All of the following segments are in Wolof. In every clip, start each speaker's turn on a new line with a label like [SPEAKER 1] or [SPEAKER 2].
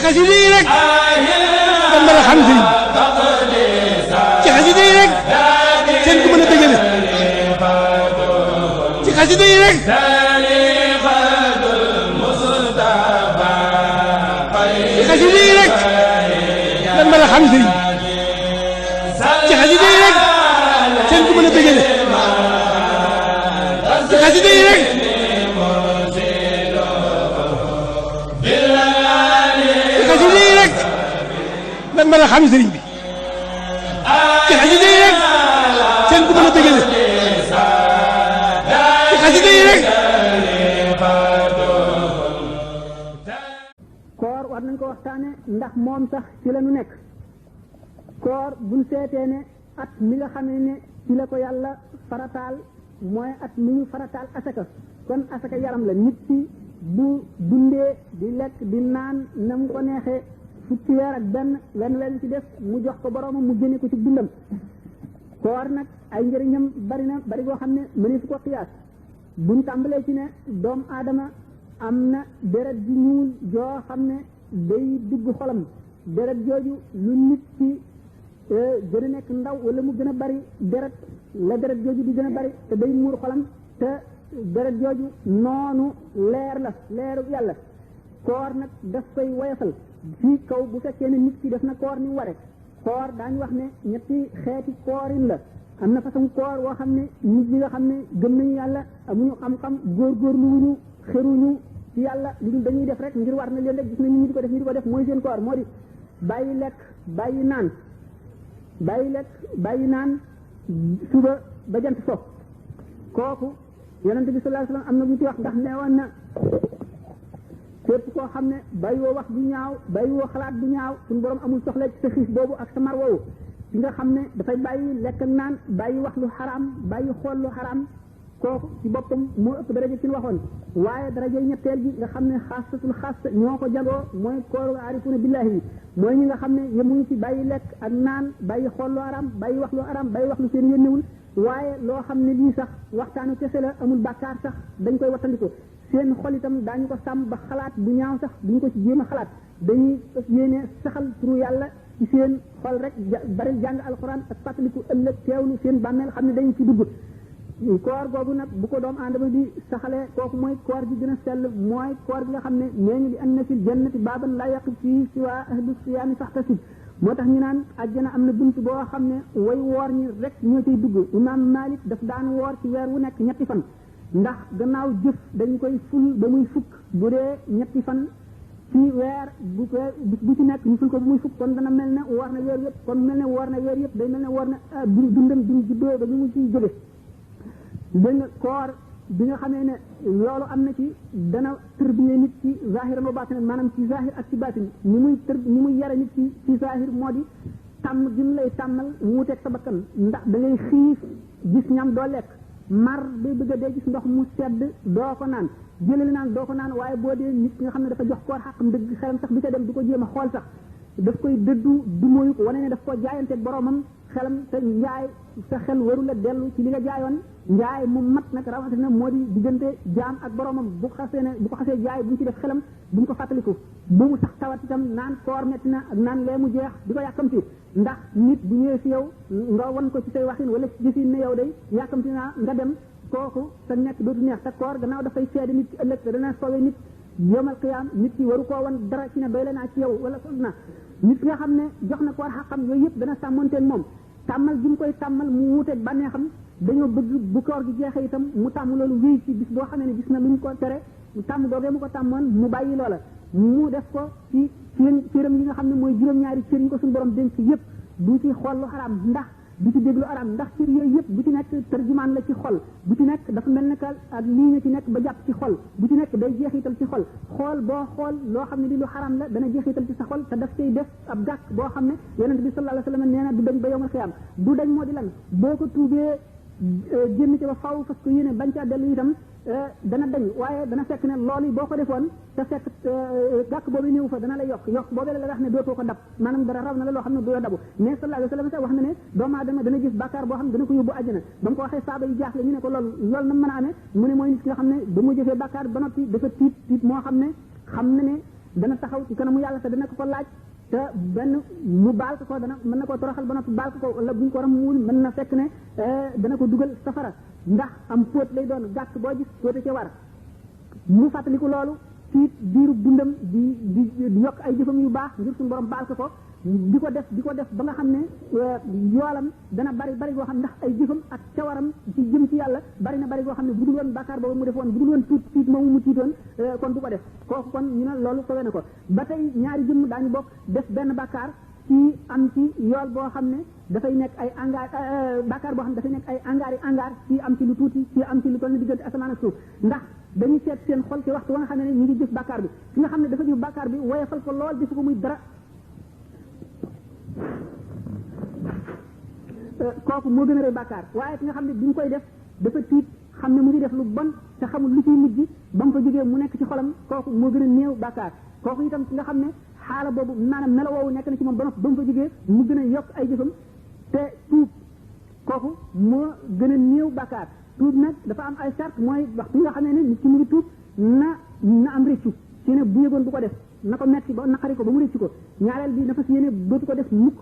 [SPEAKER 1] xasida yi rek dañ mën a xam sëriñ ci xasida yi rek seen ko mën a dëgële ci xasida yi rek ci xasida yi rek dañ mën a xam sëriñ ci xasida yi rek seen ko mën a dëgële ci xasida yi rek lan mën a xam sëriñ bi ci xasida yi rek seen ku mën a dëgële ci xasida yi rek
[SPEAKER 2] koor war nañ ko waxtaane ndax moom sax ci la ñu nekk koor buñ seetee ne at mi nga xamee ne ci la ko yàlla farataal mooy at mi ñu farataal asaka kon asaka yaram la nit ki bu dundee di lekk di naan na mu ko neexee fukki weer ak benn wenn ci def mu jox ko boroomam mu génne ko ci dundam koor nag ay njëriñam bari na bari boo xam ne mëni su ko xiyaas buñ tàmbalee ci ne doomu aadama am na deret ji ñuul joo xam ne day dugg xolam deret jooju lu nit ci gën a nekk ndaw wala mu gën a bari deret la deret jooju di gën a bari te day muur xolam te deret jooju noonu leer la leeru yàlla koor nag daf koy woyofal fii kaw bu fekkee ne nit ki def na koor ni ware koor daañu wax ne ñetti xeeti koorin la am na façon koor woo xam ne nit ñi nga xam ne gëm nañu yàlla amuñu xam-xam góorgóorlu wuñu xeruñu ci yàlla li dul dañuy def rek ngir war na leen rek gis nañu ñu di ko def ñu di ko def mooy seen koor moo di bàyyi lekk bàyyi naan suba ba jant so kooku yonente bi sallallahu alayhi wasallam am na bu ci wax ndax neewoon na képp koo xam ne bàyyiwoo wax bu ñaaw bàyyiwoo xalaat bu ñaaw suñu borom amul soxla ci sa xiif boobu ak sa mar woowu ki nga xam ne dafay bàyyi lekk ak naan bàyyi wax lu xaraam bàyyi xool lu xaraam kooku ci boppam moo ëpp daraja ci ñu waxoon waaye daraja ñetteel gi nga xam ne xaasatul xaas ñoo ko jagoo mooy kooru aarifuna billahi bi mooy ñi nga xam ne yemuñu ci bàyyi lekk ak naan bàyyi xool lu xaraam bàyyi wax lu xaraam bàyyi wax lu seen yénnewul waaye loo xam ne lii sax waxtaanu kese la amul bàkkaar sax dañ koy wattandiko seen xol itam daañu ko sàmm ba xalaat bu ñaaw sax duñu ko ci jéem a xalaat dañuy yéene saxal turu yàlla ci seen xol rek bari jàng alxuraan ak fàttaliku ëllëg teewlu seen bàmmeel xam ne dañ ci dugg koor googu nag bu ko doom aadama di saxalee kooku mooy koor gi gën a sell mooy koor gi nga xam ne nee ñu di anna fil jannati baaban laa yaqif fii siwaa ahlu siyaami faxtasib moo tax ñu naan àjjana am na bunt boo xam ne way woor ñi rek ñoo ciy dugg imaam Malik daf daan woor ci weer wu nekk ñetti fan ndax gannaaw jëf dañ koy ful ba muy fukk bu dee ñetti fan ci weer bu ci nekk ñu ful ko ba muy fukk kon dana mel ne woor na weer yëpp kon mel ne woor na weer yëpp day mel ne woor na dundam bi mu juddoo ba ñu mu ciy jóge dégg nga koor bi nga xamee ne loolu am na ci dana tërbiyee nit ci zahiran wa batinan maanaam ci zahir ak ci batin ni muy yare nit ci zahir moo di tàmm gi mu lay tàmmal wuuteeg sa bakkan ndax da ngay xiif gis ñam doo lekk mar bi bëgg a dee gis ndox mu sedd doo ko naan jëlali naan doo ko naan waaye boo dee nit nga xam ne dafa jox koor xaqam dëgg xelam sax bi ca dem du ko jéem a xool sax daf koy dëddu du moyu ko wane ne daf ko jaayanteeg boromam xelam te njaay sa xel warul a dellu ci li nga jaayoon njaay mu mat nag rawatina moo di diggante jaam ak boromam bu ko xasee jaay bu mu ci def xelam bu mu ko fàttaliku bu mu sax tawat itam naan koor metti na ak naan lee mu jeex di ko yàkkamti ndax nit bu ñëwee si yow nga wan ko ci say waxin wala ci gisin ne yow day yàkkamti naa nga dem kooku sa nekk dootu neex te koor gannaaw dafay seede nit ci ëllëg te dana sowe nit yawmal qiyaam nit ki waru koo wan dara ci ne doy la naa ci yow wala sonn na nit nga xam ne jox na koor xaqam yooyu yëpp dana sàmmonteen moom tàmmal gi mu koy tàmmal mu wuuteeg bànneexam dañoo bëgg bu koor gi jeexee itam mu tàmm loolu wéy ci bis boo xamee ne gis na lu ñu ko tere tàmm googee mu ko tàmmoon mu bàyyi loola mu def ko ci cëram yi nga xam ne mooy juróom-ñaari cër yi ko suñu borom dénk yëpp du ci xool lu xaraam ndax du ci déglu araam ndax cër yooyu yëpp bu ci nekk tarjumaan la ci xol bu ci nekk dafa mel ne que ak lii nga ci nekk ba jàpp ci xol bu ci nekk day jeexital ci xol xool boo xool loo xam ne di lu xaraam la dana jeexital ci sa xol te daf cay def ab gàkk boo xam ne yonent bi sallallahu alayhi wa sallam nee na du dañ ba yowmal xiyaam du dañ moo di lan boo ko tuubee génn ci ba faw fas ko yéene bañ caa dellu itam dana dañ waaye dana fekk ne loolu boo ko defoon te fekk gàkk boobu néew fa dana la yokk boobee la wax ne dootoo ko dab maanaam dara raw na la loo xam ne doo dabu mais sallallahu alayhi wa sallam sax wax na ne doomu aadama dana gis bàkkaar boo xam ne dana ko yóbbu àjjana ba mu ko waxee saaba yi jaaxle ñu ne ko loolu na mën a amee mu ne mooy nit ki nga xam ne ba mu jëfee bàkkaar ba noppi dafa tiit moo xam ne dana taxaw ci kanamu yàlla te dana ko laaj te benn mu baal ko dana mën na koo toroxal ba noppi baal ko wala bu ñu ko ramuwul mën na fekk ne dana ko dugal safara ndax am póot lay doon gàtt boo gis póote ca war mu fàttaliku loolu ci diiru dundam di yokk ay jëfam yu baax ngir suñu borom baal ko di ko def ba nga xam ne yoolam dana bari goo xam ndax ay jëfam ak cawaram ci jëm ci yàlla bari goo xam ne bu dul woon bàkkaar boobu mu defoon bu dul woon tiit moomu mu tiitoon kon du ko def kooku kon ñu ne loolu sowe na ko ba tey ñaari jëmm daañu bokk def benn bàkkaar ci am ci yool boo xam ne dafay nekk ay angaar bàkkaar boo xam ne dafay nekk ay angaar ci am ci lu tuuti ci am ci lu toll ni diggante asamaan ak suuf ndax dañuy seet seen xol ci waxtu wa nga xam ne ñu ngi jëf bàkkaar bi ki nga xam ne dafa jëf bàkkaar bi woyefal ko lool defu ko muy dara kooku moo gën a rëy bàkkaar waaye ki nga xam ne bi mu koy def dafa tiit xam ne mu ngi def lu bon te xamul lu ciy mujj ba mu ko jógee mu nekk ci xolam kooku moo gën a néew bàkkaar kooku itam ki nga xam ne xaala boobu maanaam melo woowu nekk na ci moom ba mu ko jógee mu gën a yokk ay jëfam te tuub kooku moo gën a néew bàkkaar tuub nag dafa am ay sart mooy waxtu nga xam ne nit ki mu ngi tuub na am réccu ci ne bu yëgoon bu ko def na ko metti ba naqari ko ba mu réccu ko ñaareel bi dafa si yéene dootu ko def mukk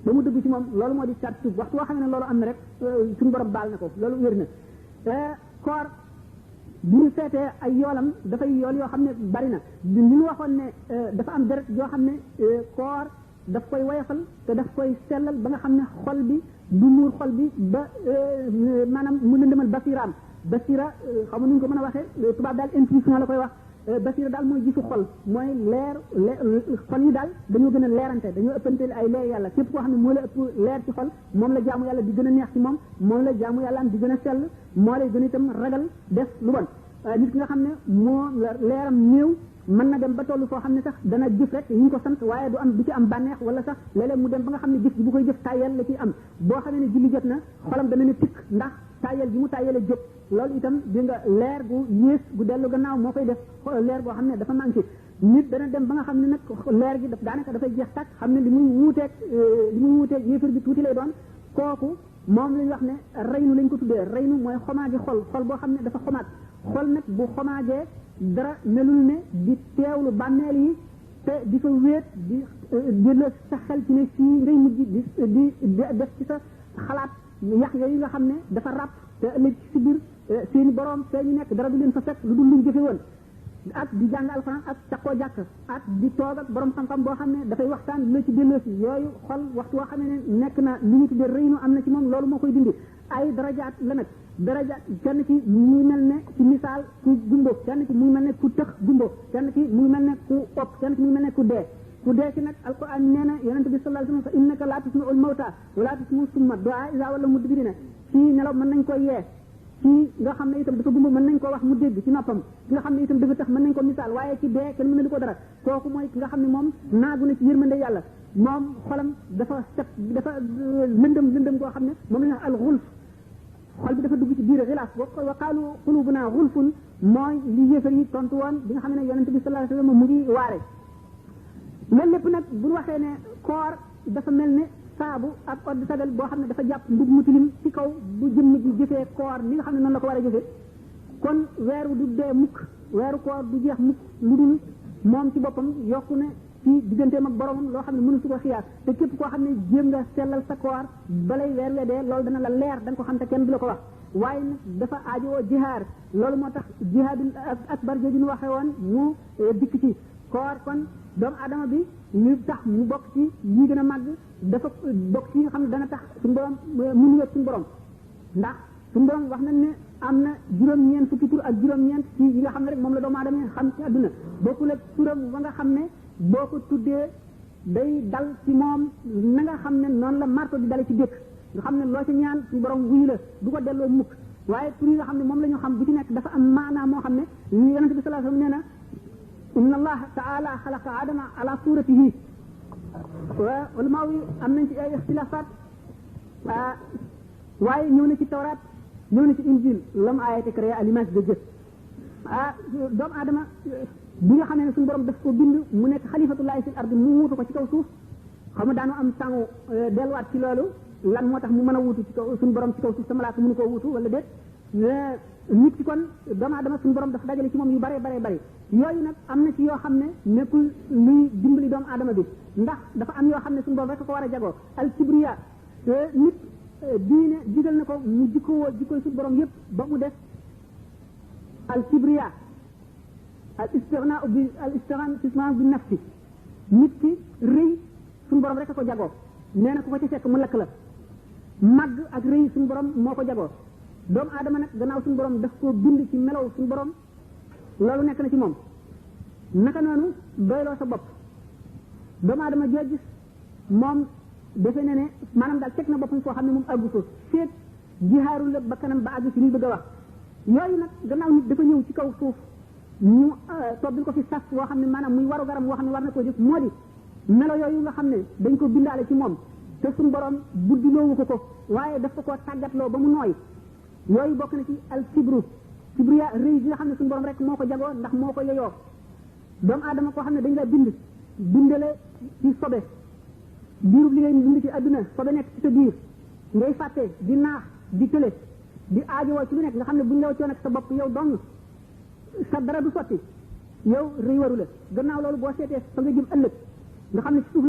[SPEAKER 2] ba mu dëgg ci moom loolu moo di sart tuub waxtu woo xam ne loolu am na rek suñu borom baal na ko loolu wér na koor bi ñu seetee ay yoolam dafay yool yoo xam ne bari na li ñu waxoon ne dafa am deret yoo xam ne koor daf koy woyofal te daf koy sellal ba nga xam ne xol bi du muur xol bi ba maanaam mu lëndëmal basiraam basira xam nga nu ñu ko mën a waxee tubaab daal intuition la koy wax basira daal mooy gisu xol mooy leer xol yi daal dañoo gën a leerante dañoo ëppanteel ay leer yàlla képp koo xam ne moo la ëpp leer ci xol moom la jaamu yàlla di gën a neex ci moom la jaamu yàlla am di gën a sell moo lay gën a itam ragal def lu bon nit ki nga xam ne moo leeram néew mën na dem ba tollu foo xam ne sax dana jëf rek yi ñu ko sant waaye du ci am bànneex wala sax léeg-léeg mu dem ba nga xam ne jëf ji bu koy jëf tàyyel la ciy am boo xamee ne julli jot na xolam dana ne tikk ndax tàyyel gi mu tàyyele jóg loolu itam di nga leer gu yées gu dellu gannaaw moo koy def leer boo xam ne dafa manqué nit dana dem ba nga xam ne nag leer gi daanaka dafay jeex tàkk xam ne li muy wuuteeg yéefar bi tuuti lay doon kooku moom lañu wax ne reynu lañ ko tuddee reynu mooy xomaagi xol boo xam ne dafa xomaat xol nag bu xomaagee dara melul ne di teewlu bànneel yi te di fa wéet di jël sa xel ci ne fii ngay mujj di def ci sa xalaat yax yooyu nga xam ne dafa ràpp te ëllëg ci biir seeni borom fee ñu nekk dara du leen fa fekk lu dul luñ jëfe woon ak di jàng alxuraan ak takkoo jàkk ak di toog ak borom xam-xam boo xam ne dafay waxtaan lu la ci delloosi yooyu xol waxtu woo xam ne nekk na li ñu tuddee rëynu am na ci moom loolu moo koy dindi ay darajaat la nag darajaat kenn ki muy mel ne ci misaal ku gumbo kenn ki muy mel ne ku tëx gumbo kenn ki muy mel ne ku opp kenn ki muy mel ne ku dee ci nag alquran nee na yonente bi sallallahu alayhi wa sallam fa innaka laa tusmi'ul mawta wa laa tusmi'u summa du'a iza wallaw mudbirina ci nelaw mën nañ ko yee ci nga xam ne itam dafa gumba mën nañ ko wax mu dégg ci noppam ki nga xam ne itam dafa tax mën nañ ko misaal waaye ci dee kenn mën na di ko dara kooku mooy ki nga xam ne moom naagu na ci yërmande yàlla moom xolam dafa set dafa lëndëm koo xam ne moom la ñu wax al xulf xol bi dafa dugg ci biir xilaas wa qaalu qulubuna xulfun mooy li yéefar yi tontu woon bi nga xam ne yonente bi sallallahu alayhi wa sallam mu ngi waare loolu lépp nag bu ñu waxee ne koor dafa mel ne saabu ak odd sagal boo xam ne dafa jàpp mbub mu tilim ci kaw bu jëmm ji jëfee koor ni nga xam ne noonu la ko war a jëfee kon weeru du dee mukk weeru koor du jeex mukk lu dul moom ci boppam yokku ne ci digganteem ak boromam loo xam ne mënu su ko xiyaar te képp koo xam ne jéem nga sellal sa koor balay weer wee dee loolu dana la leer da nga ko xam te kenn du la ko wax waaye nag dafa aajowoo jihaar loolu moo tax jihaadul akbar jooju ñu waxee woon mu dikk ci koor kon doomu adama bi ñu tax mu bokk ci yi gën a màgg dafa bokk ci nga xam ne dana tax suñu borom mënu wet suñu borom ndax suñu borom wax nañ ne am na juróom-ñeent fukki tur ak juróom-ñeent ci yi nga xam ne rek moom la doomu adama xam ci àdduna bokkul ak turam ba nga xam ne boo ko tuddee day dal ci moom na nga xam ne noonu la marto di dale ci dëkk nga xam ne loo ci ñaan suñu borom wuyu la du ko delloo mukk waaye tur yi nga xam ne moom la ñu xam bu ci nekk dafa am maanaa moo xam ne yonente bi sallallahu alayhi wasallam nee na inna allah taala xalaqa adama ala suratihi wa ulama yi am nañ ci ay ixtilafat waaye ñëw na ci tawraat ñëw na ci injil l'homme a été créé à l'image de Dieu doomu adama bi nga xam ne suñu borom daf ko bind mu nekk xalifatullahi fil ardi mu wuutu ko ci kaw suuf xam nga daanu am tàngu delluwaat ci loolu lan moo tax mu mën a wuutu ci kaw suñu borom ci kaw suuf sa malaaka mënu koo wuutu wala déet nit ki kon doomu aadama suñu borom dafa dajale ci moom yu bare bare bare yooyu nag am na ci yoo xam ne nekkul luy dimbali doomu aadama bi ndax dafa am yoo xam ne suñu borom rek ko war a jagoo al kibriya nit diine digal na ko mu jikkoo jikkooy suñu borom yépp ba mu def al kibriya al istighnaa bi nafsi nit ki rëy suñu borom rek ko jagoo nee na ku ko ci fekk mu lakk la màgg ak rëy suñu borom moo ko jagoo doomu aadama nag gannaaw suñu borom daf koo bind ci melaw suñu borom loolu nekk na ci moom naka noonu doyloo sa bopp doomu aadama joo gis moom defe na ne maanaam daal teg na boppam foo xam ne moom àggu fa féet jihaaru la ba kanam ba àgg ci li bëgg a wax yooyu nag gannaaw nit dafa ñëw ci kaw suuf ñu tobbil ko fi sas woo xam ne maanaam muy waru garam woo xam ne war na koo jëf moo di melo yooyu nga xam ne dañ ko bindaale ci moom te suñu borom buddiloowu ko waaye daf ko koo tàggatloo ba mu nooy yooyu bokk na ci al kibriya rëy gi nga xam ne suñu borom rek moo ko jagoo ndax moo ko yeyoo doomu aadama koo xam ne dañ la bindale ci sobe diirub li ngay dund ci adduna sobe nekk ci sa biir ngay fàtte di naax di tële di aajowoo ci lu nekk nga xam ne buñ la waccoon ak sa bopp yow dong sa dara du sotti yow rëy waru la gannaaw loolu boo seetee fa nga jëm ëllëg nga xam ne ci suuf